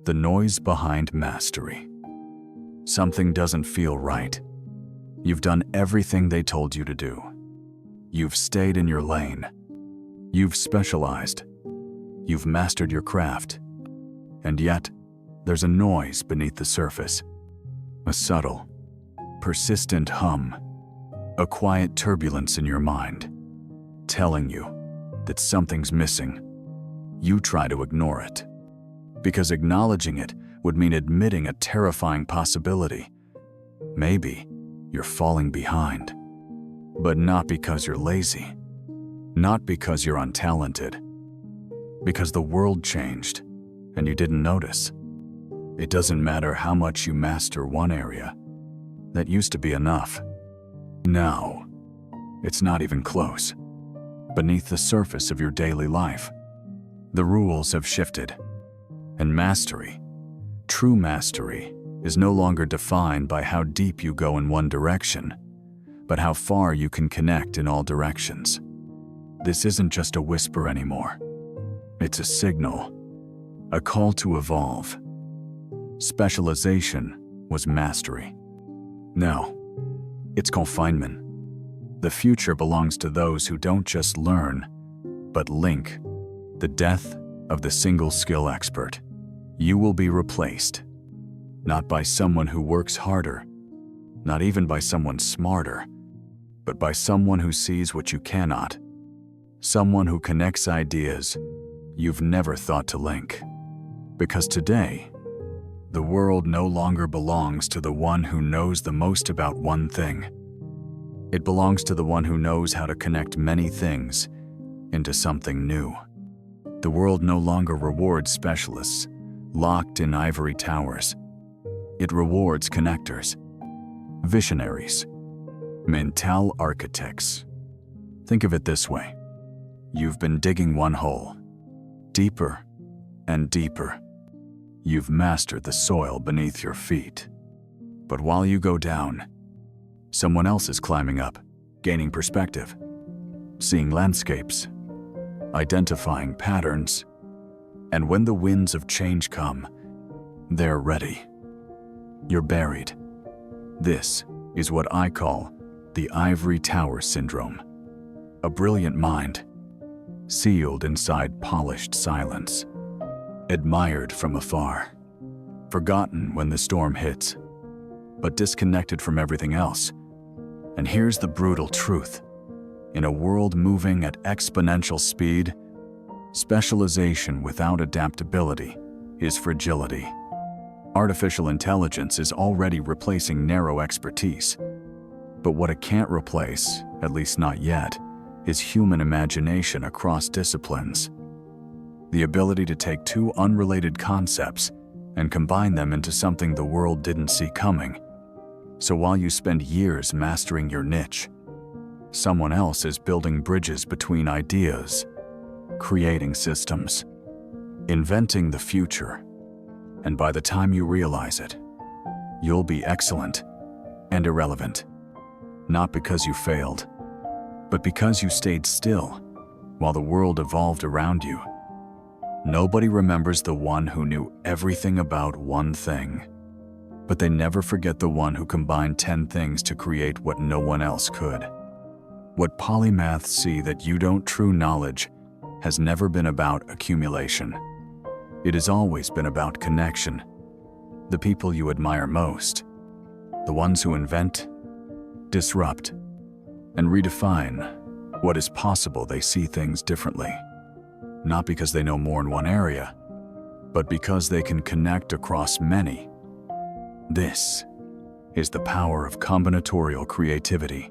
The noise behind mastery. Something doesn't feel right. You've done everything they told you to do. You've stayed in your lane. You've specialized. You've mastered your craft. And yet, there's a noise beneath the surface. A subtle, persistent hum. A quiet turbulence in your mind, telling you that something's missing. You try to ignore it, because acknowledging it would mean admitting a terrifying possibility. Maybe you're falling behind, but not because you're lazy, not because you're untalented, because the world changed and you didn't notice. It doesn't matter how much you master one area. That used to be enough. Now, it's not even close. Beneath the surface of your daily life, the rules have shifted. And mastery, true mastery, is no longer defined by how deep you go in one direction, but how far you can connect in all directions. This isn't just a whisper anymore. It's a signal, a call to evolve. Specialization was mastery. Now, it's confinement. The future belongs to those who don't just learn, but link. The death of the single skill expert. You will be replaced, not by someone who works harder, not even by someone smarter, but by someone who sees what you cannot, someone who connects ideas you've never thought to link. Because today, the world no longer belongs to the one who knows the most about one thing. It belongs to the one who knows how to connect many things into something new. The world no longer rewards specialists locked in ivory towers. It rewards connectors, visionaries, mental architects. Think of it this way. You've been digging one hole, deeper and deeper. You've mastered the soil beneath your feet. But while you go down, someone else is climbing up, gaining perspective, seeing landscapes, identifying patterns, and when the winds of change come, they're ready. You're buried. This is what I call the ivory tower syndrome. A brilliant mind, sealed inside polished silence, admired from afar, forgotten when the storm hits, but disconnected from everything else. And here's the brutal truth. In a world moving at exponential speed, specialization without adaptability is fragility. Artificial intelligence is already replacing narrow expertise. But what it can't replace, at least not yet, is human imagination across disciplines. The ability to take two unrelated concepts and combine them into something the world didn't see coming. So while you spend years mastering your niche, someone else is building bridges between ideas, creating systems, inventing the future. And by the time you realize it, you'll be excellent and irrelevant. Not because you failed, but because you stayed still while the world evolved around you. Nobody remembers the one who knew everything about one thing, but they never forget the one who combined 10 things to create what no one else could. What polymaths see that you don't, true knowledge has never been about accumulation. It has always been about connection. The people you admire most, the ones who invent, disrupt, and redefine what is possible, they see things differently. Not because they know more in one area, but because they can connect across many. This is the power of combinatorial creativity.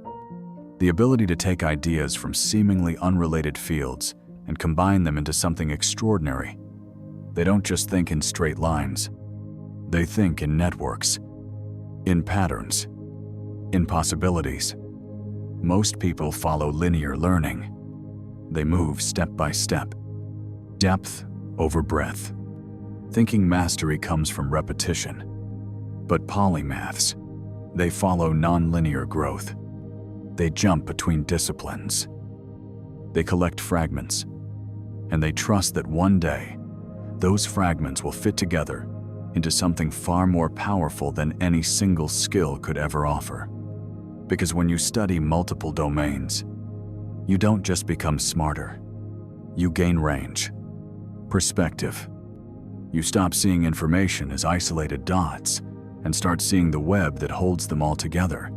The ability to take ideas from seemingly unrelated fields and combine them into something extraordinary. They don't just think in straight lines. They think in networks, in patterns, in possibilities. Most people follow linear learning. They move step by step, depth over breadth, thinking mastery comes from repetition. But polymaths, they follow nonlinear growth. They jump between disciplines. They collect fragments, and they trust that one day, those fragments will fit together into something far more powerful than any single skill could ever offer. Because when you study multiple domains, you don't just become smarter. You gain range, perspective. You stop seeing information as isolated dots and start seeing the web that holds them all together.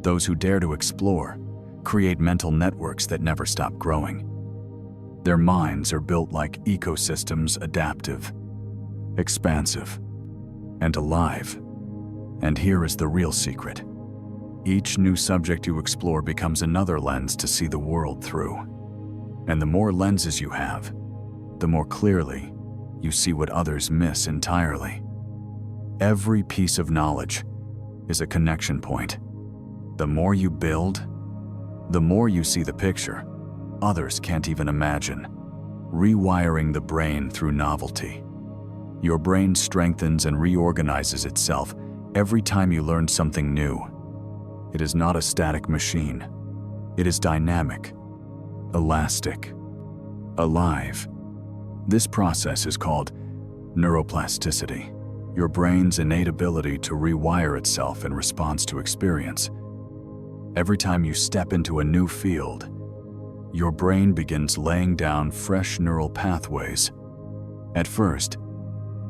Those who dare to explore create mental networks that never stop growing. Their minds are built like ecosystems, adaptive, expansive, and alive. And here is the real secret. Each new subject you explore becomes another lens to see the world through. And the more lenses you have, the more clearly you see what others miss entirely. Every piece of knowledge is a connection point. The more you build, the more you see the picture others can't even imagine. Rewiring the brain through novelty. Your brain strengthens and reorganizes itself every time you learn something new. It is not a static machine. It is dynamic, elastic, alive. This process is called neuroplasticity, your brain's innate ability to rewire itself in response to experience. Every time you step into a new field, your brain begins laying down fresh neural pathways. At first,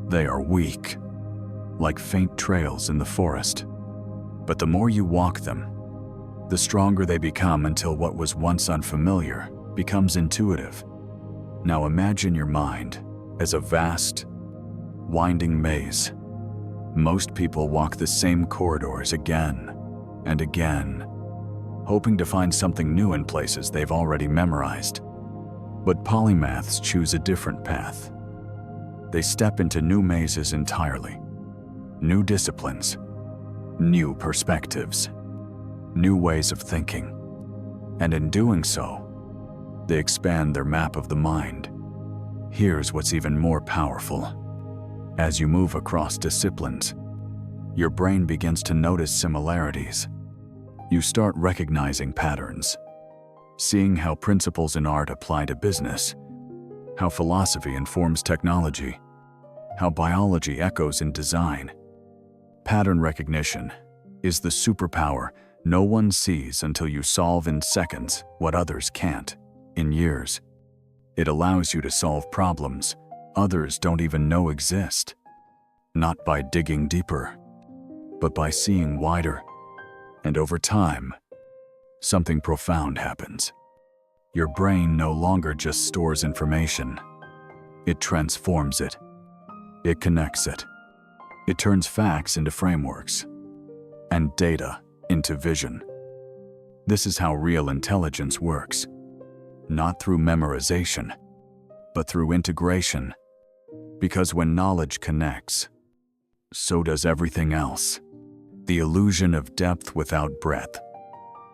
they are weak, like faint trails in the forest. But the more you walk them, the stronger they become until what was once unfamiliar becomes intuitive. Now imagine your mind as a vast, winding maze. Most people walk the same corridors again and again, hoping to find something new in places they've already memorized. But polymaths choose a different path. They step into new mazes entirely, new disciplines, new perspectives, new ways of thinking. And in doing so, they expand their map of the mind. Here's what's even more powerful. As you move across disciplines, your brain begins to notice similarities. You start recognizing patterns, seeing how principles in art apply to business, how philosophy informs technology, how biology echoes in design. Pattern recognition is the superpower no one sees until you solve in seconds what others can't in years. It allows you to solve problems others don't even know exist, not by digging deeper, but by seeing wider. And over time, something profound happens. Your brain no longer just stores information. It transforms it. It connects it. It turns facts into frameworks and data into vision. This is how real intelligence works. Not through memorization, but through integration. Because when knowledge connects, so does everything else. The illusion of depth without breadth.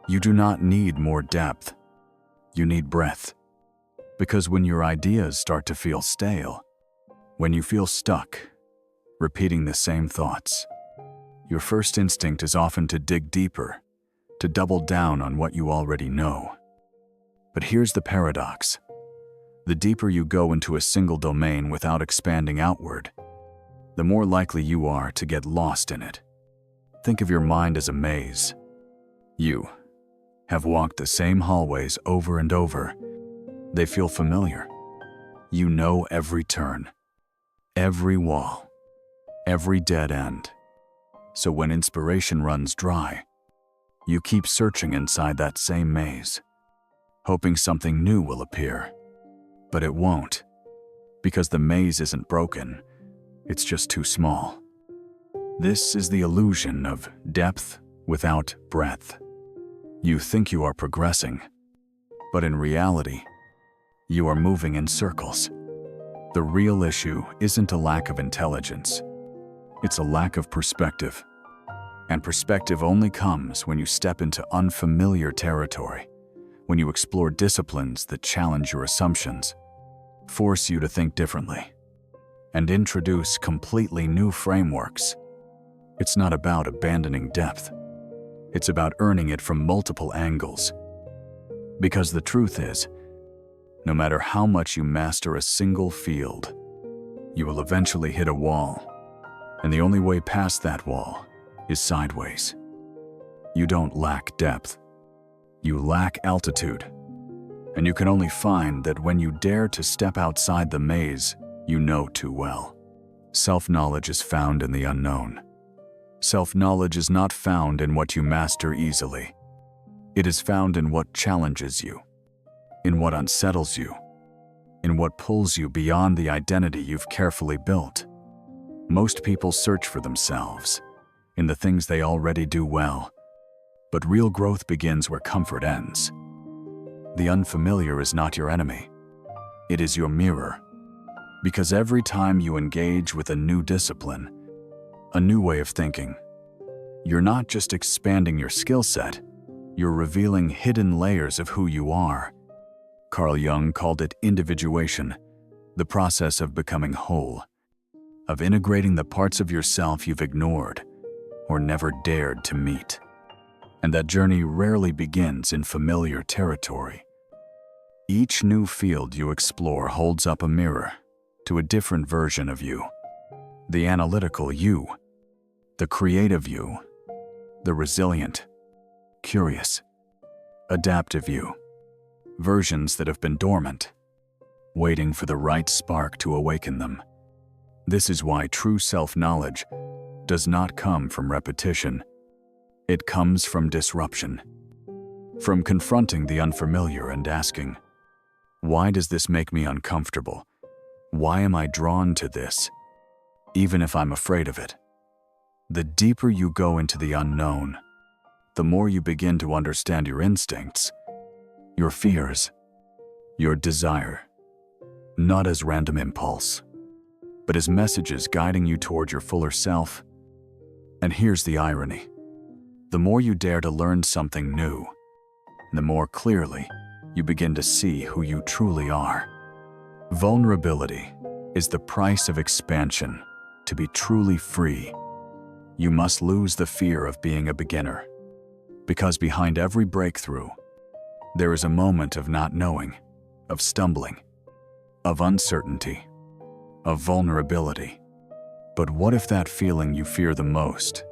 You do not need more depth. You need breadth. Because when your ideas start to feel stale, when you feel stuck, repeating the same thoughts, your first instinct is often to dig deeper, to double down on what you already know. But here's the paradox. The deeper you go into a single domain without expanding outward, the more likely you are to get lost in it. Think of your mind as a maze. You have walked the same hallways over and over. They feel familiar. You know every turn, every wall, every dead end. So when inspiration runs dry, you keep searching inside that same maze, hoping something new will appear. But it won't, because the maze isn't broken, it's just too small. This is the illusion of depth without breadth. You think you are progressing, but in reality, you are moving in circles. The real issue isn't a lack of intelligence, it's a lack of perspective. And perspective only comes when you step into unfamiliar territory, when you explore disciplines that challenge your assumptions, force you to think differently, and introduce completely new frameworks. It's not about abandoning depth. It's about earning it from multiple angles. Because the truth is, no matter how much you master a single field, you will eventually hit a wall. And the only way past that wall is sideways. You don't lack depth. You lack altitude. And you can only find that when you dare to step outside the maze you know too well. Self-knowledge is found in the unknown. Self-knowledge is not found in what you master easily. It is found in what challenges you, in what unsettles you, in what pulls you beyond the identity you've carefully built. Most people search for themselves in the things they already do well, but real growth begins where comfort ends. The unfamiliar is not your enemy. It is your mirror. Because every time you engage with a new discipline, a new way of thinking, you're not just expanding your skill set, you're revealing hidden layers of who you are. Carl Jung called it individuation, the process of becoming whole, of integrating the parts of yourself you've ignored or never dared to meet. And that journey rarely begins in familiar territory. Each new field you explore holds up a mirror to a different version of you. The analytical you, the creative you, the resilient, curious, adaptive you. Versions that have been dormant, waiting for the right spark to awaken them. This is why true self-knowledge does not come from repetition. It comes from disruption, from confronting the unfamiliar and asking, why does this make me uncomfortable? Why am I drawn to this, even if I'm afraid of it? The deeper you go into the unknown, the more you begin to understand your instincts, your fears, your desire, not as random impulse, but as messages guiding you toward your fuller self. And here's the irony. The more you dare to learn something new, the more clearly you begin to see who you truly are. Vulnerability is the price of expansion. To be truly free, you must lose the fear of being a beginner. Because behind every breakthrough, there is a moment of not knowing, of stumbling, of uncertainty, of vulnerability. But what if that feeling you fear the most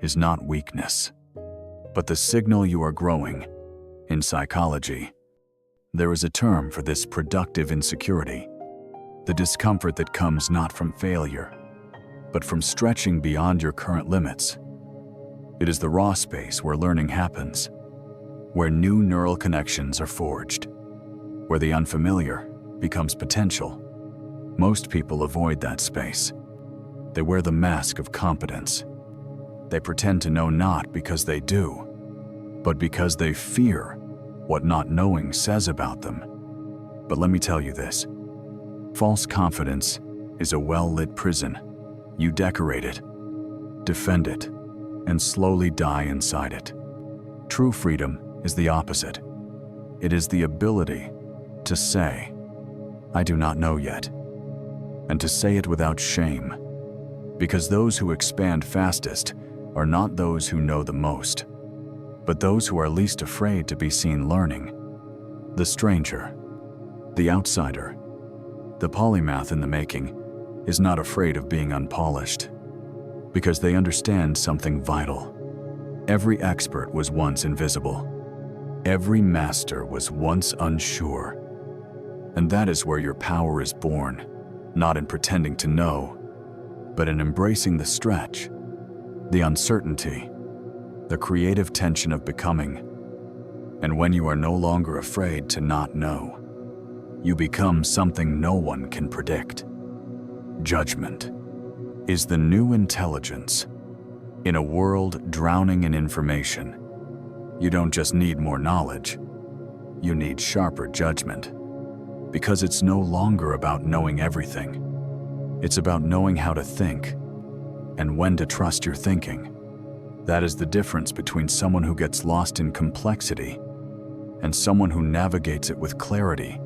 is not weakness, but the signal you are growing? In psychology, there is a term for this productive insecurity, the discomfort that comes not from failure, but from stretching beyond your current limits. It is the raw space where learning happens, where new neural connections are forged, where the unfamiliar becomes potential. Most people avoid that space. They wear the mask of competence. They pretend to know not because they do, but because they fear what not knowing says about them. But let me tell you this. False confidence is a well-lit prison. You decorate it, defend it, and slowly die inside it. True freedom is the opposite. It is the ability to say, I do not know yet, and to say it without shame, because those who expand fastest are not those who know the most, but those who are least afraid to be seen learning. The stranger, the outsider, the polymath in the making is not afraid of being unpolished, because they understand something vital. Every expert was once invisible. Every master was once unsure. And that is where your power is born, not in pretending to know, but in embracing the stretch, the uncertainty, the creative tension of becoming. And when you are no longer afraid to not know, you become something no one can predict. Judgment is the new intelligence. In a world drowning in information, you don't just need more knowledge, you need sharper judgment. Because it's no longer about knowing everything. It's about knowing how to think and when to trust your thinking. That is the difference between someone who gets lost in complexity and someone who navigates it with clarity.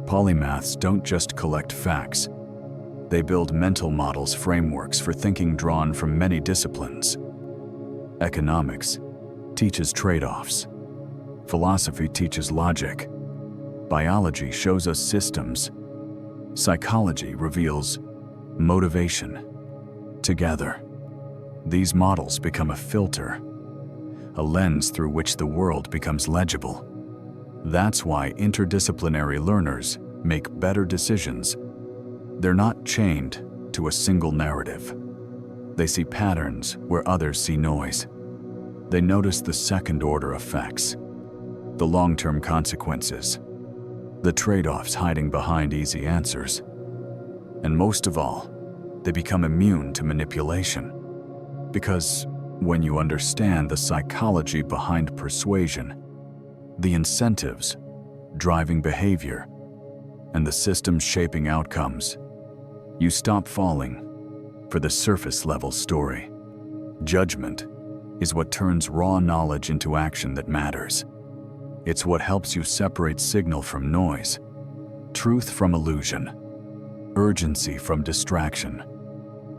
Polymaths don't just collect facts. They build mental models, frameworks for thinking drawn from many disciplines. Economics teaches trade-offs. Philosophy teaches logic. Biology shows us systems. Psychology reveals motivation. Together, these models become a filter, a lens through which the world becomes legible. That's why interdisciplinary learners make better decisions. They're not chained to a single narrative. They see patterns where others see noise. They notice the second-order effects, the long-term consequences, the trade-offs hiding behind easy answers. And most of all, they become immune to manipulation. Because when you understand the psychology behind persuasion, the incentives driving behavior, and the systems shaping outcomes, you stop falling for the surface-level story. Judgment is what turns raw knowledge into action that matters. It's what helps you separate signal from noise, truth from illusion, urgency from distraction.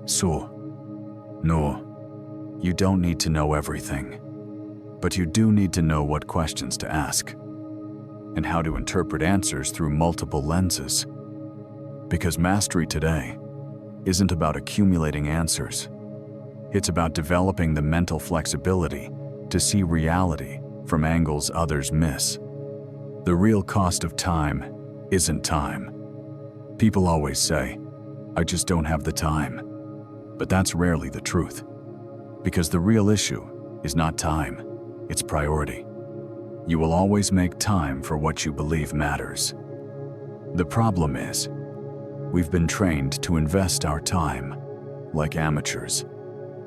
So, no, you don't need to know everything, but you do need to know what questions to ask and how to interpret answers through multiple lenses. Because mastery today isn't about accumulating answers. It's about developing the mental flexibility to see reality from angles others miss. The real cost of time isn't time. People always say, "I just don't have the time." But that's rarely the truth. Because the real issue is not time, it's priority. You will always make time for what you believe matters. The problem is, we've been trained to invest our time like amateurs,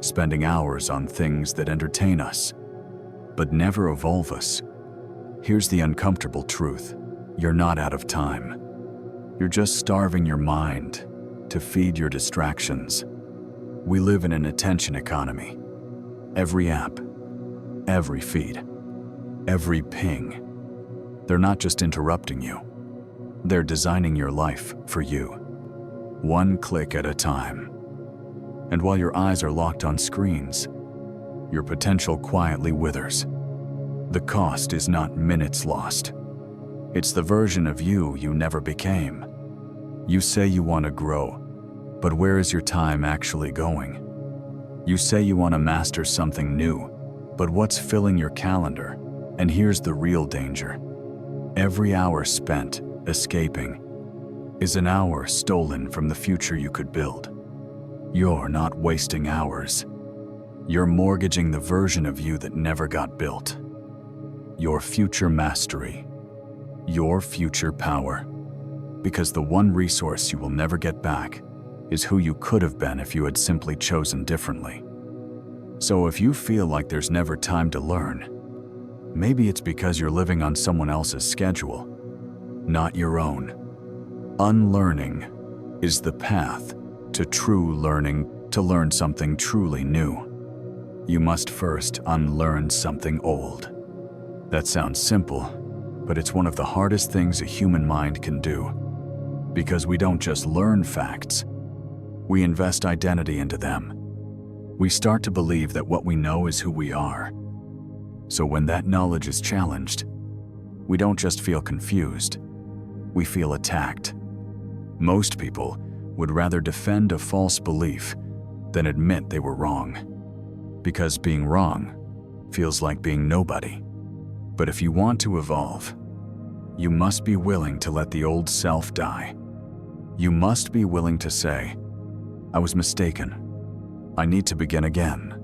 spending hours on things that entertain us, but never evolve us. Here's the uncomfortable truth. You're not out of time. You're just starving your mind to feed your distractions. We live in an attention economy. Every app, every feed, every ping, they're not just interrupting you. They're designing your life for you, one click at a time. And while your eyes are locked on screens, your potential quietly withers. The cost is not minutes lost. It's the version of you you never became. You say you want to grow, but where is your time actually going? You say you want to master something new, but what's filling your calendar? And here's the real danger. Every hour spent escaping is an hour stolen from the future you could build. You're not wasting hours. You're mortgaging the version of you that never got built. Your future mastery, your future power. Because the one resource you will never get back is who you could have been if you had simply chosen differently. So if you feel like there's never time to learn, maybe it's because you're living on someone else's schedule, not your own. Unlearning is the path to true learning, to learn something truly new. You must first unlearn something old. That sounds simple, but it's one of the hardest things a human mind can do. Because we don't just learn facts, we invest identity into them. We start to believe that what we know is who we are. So when that knowledge is challenged, we don't just feel confused, we feel attacked. Most people would rather defend a false belief than admit they were wrong. Because being wrong feels like being nobody. But if you want to evolve, you must be willing to let the old self die. You must be willing to say, "I was mistaken. I need to begin again."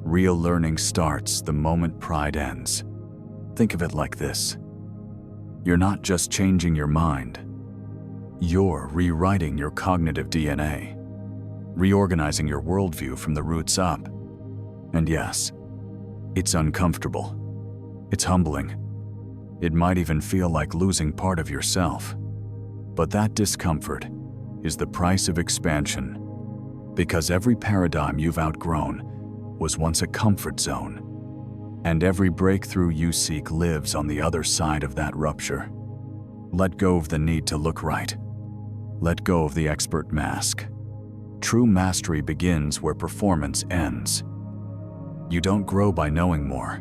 Real learning starts the moment pride ends. Think of it like this. You're not just changing your mind. You're rewriting your cognitive DNA, reorganizing your worldview from the roots up. And yes, it's uncomfortable. It's humbling. It might even feel like losing part of yourself. But that discomfort is the price of expansion, because every paradigm you've outgrown was once a comfort zone, and every breakthrough you seek lives on the other side of that rupture. Let go of the need to look right. Let go of the expert mask. True mastery begins where performance ends. You don't grow by knowing more.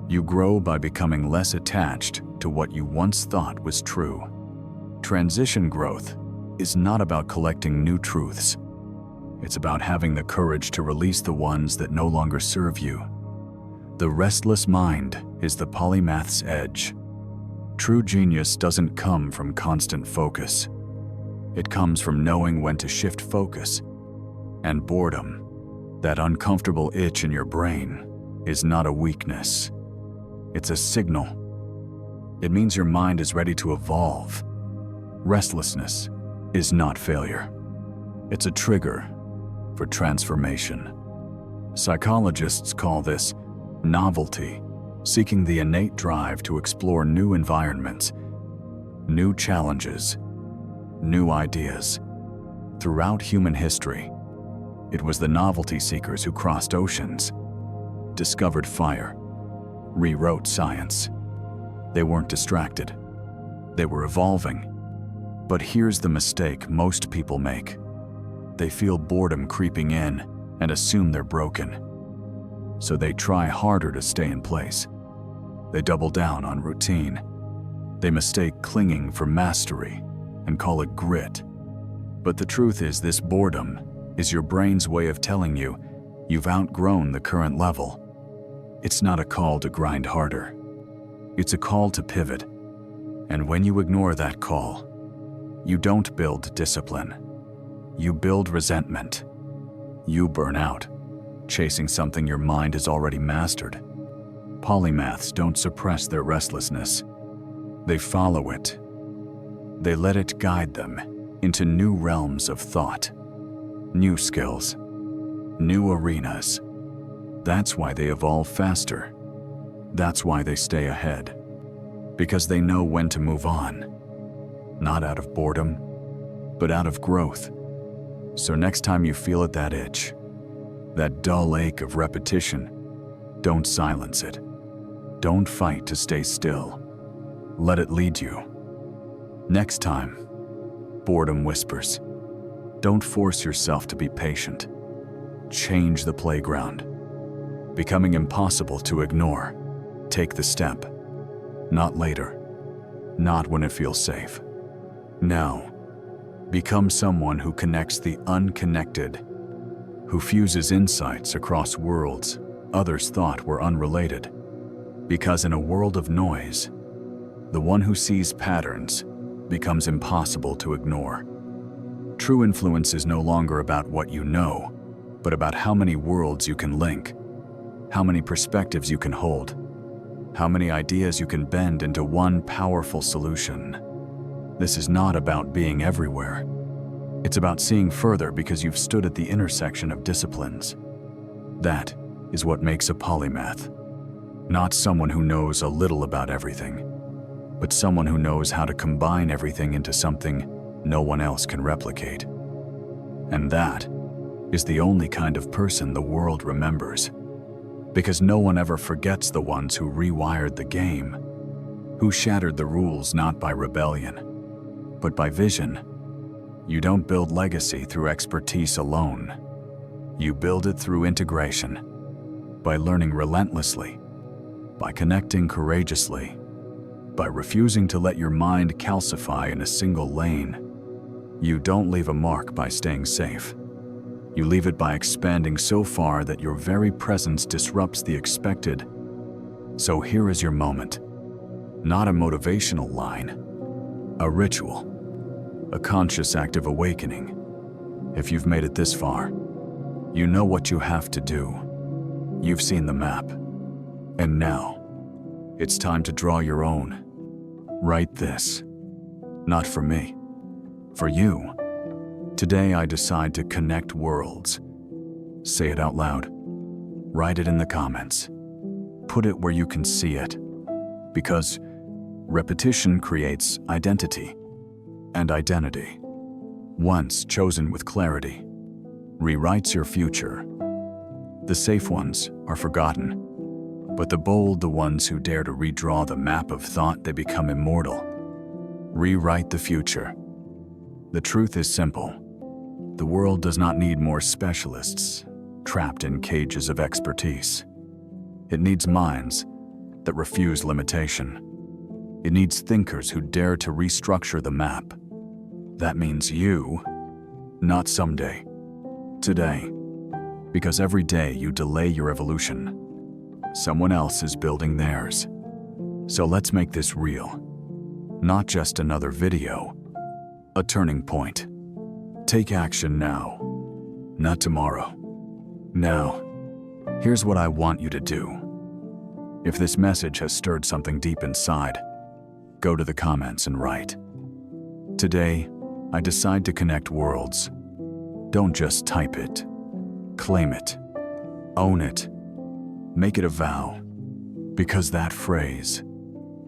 You grow by becoming less attached to what you once thought was true. Transition growth is not about collecting new truths. It's about having the courage to release the ones that no longer serve you. The restless mind is the polymath's edge. True genius doesn't come from constant focus. It comes from knowing when to shift focus. And boredom, that uncomfortable itch in your brain, is not a weakness. It's a signal. It means your mind is ready to evolve. Restlessness is not failure. It's a trigger for transformation. Psychologists call this novelty, seeking the innate drive to explore new environments, new challenges, new ideas. Throughout human history, it was the novelty seekers who crossed oceans, discovered fire, rewrote science. They weren't distracted. They were evolving. But here's the mistake most people make. They feel boredom creeping in and assume they're broken. So they try harder to stay in place. They double down on routine. They mistake clinging for mastery and call it grit. But the truth is, this boredom is your brain's way of telling you you've outgrown the current level. It's not a call to grind harder. It's a call to pivot. And when you ignore that call, you don't build discipline. You build resentment. You burn out, chasing something your mind has already mastered. Polymaths don't suppress their restlessness. They follow it. They let it guide them into new realms of thought, new skills, new arenas. That's why they evolve faster. That's why they stay ahead. Because they know when to move on. Not out of boredom, but out of growth. So next time you feel it, that itch, that dull ache of repetition, don't silence it. Don't fight to stay still. Let it lead you. Next time, boredom whispers. Don't force yourself to be patient. Change the playground. Becoming impossible to ignore. Take the step. Not later. Not when it feels safe. Now, become someone who connects the unconnected, who fuses insights across worlds others thought were unrelated. Because in a world of noise, the one who sees patterns becomes impossible to ignore. True influence is no longer about what you know, but about how many worlds you can link, how many perspectives you can hold, how many ideas you can bend into one powerful solution. This is not about being everywhere. It's about seeing further because you've stood at the intersection of disciplines. That is what makes a polymath. Not someone who knows a little about everything, but someone who knows how to combine everything into something no one else can replicate. And that is the only kind of person the world remembers. Because no one ever forgets the ones who rewired the game, who shattered the rules not by rebellion, but by vision. You don't build legacy through expertise alone. You build it through integration, by learning relentlessly, by connecting courageously, by refusing to let your mind calcify in a single lane. You don't leave a mark by staying safe. You leave it by expanding so far that your very presence disrupts the expected. So here is your moment. Not a motivational line, a ritual, a conscious act of awakening. If you've made it this far, you know what you have to do. You've seen the map. And now, it's time to draw your own. Write this. Not for me. For you. Today I decide to connect worlds. Say it out loud. Write it in the comments. Put it where you can see it. Because repetition creates identity. And identity, once chosen with clarity, rewrites your future. The safe ones are forgotten, but the bold, the ones who dare to redraw the map of thought, they become immortal. Rewrite the future. The truth is simple. The world does not need more specialists trapped in cages of expertise. It needs minds that refuse limitation. It needs thinkers who dare to restructure the map. That means you, not someday, today. Because every day you delay your evolution, someone else is building theirs. So let's make this real. Not just another video, a turning point. Take action now, not tomorrow. Now, here's what I want you to do. If this message has stirred something deep inside, go to the comments and write. Today, I decide to connect worlds. Don't just type it. Claim it. Own it. Make it a vow. Because that phrase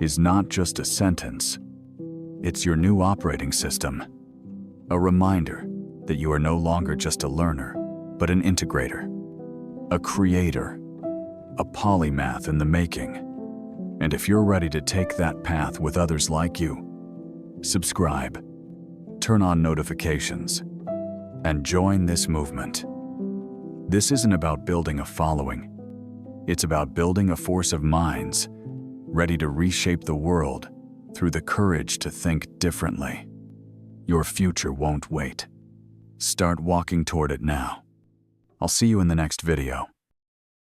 is not just a sentence. It's your new operating system. A reminder that you are no longer just a learner, but an integrator, a creator, a polymath in the making. And if you're ready to take that path with others like you, subscribe, turn on notifications, and join this movement. This isn't about building a following. It's about building a force of minds ready to reshape the world through the courage to think differently. Your future won't wait. Start walking toward it now. I'll see you in the next video.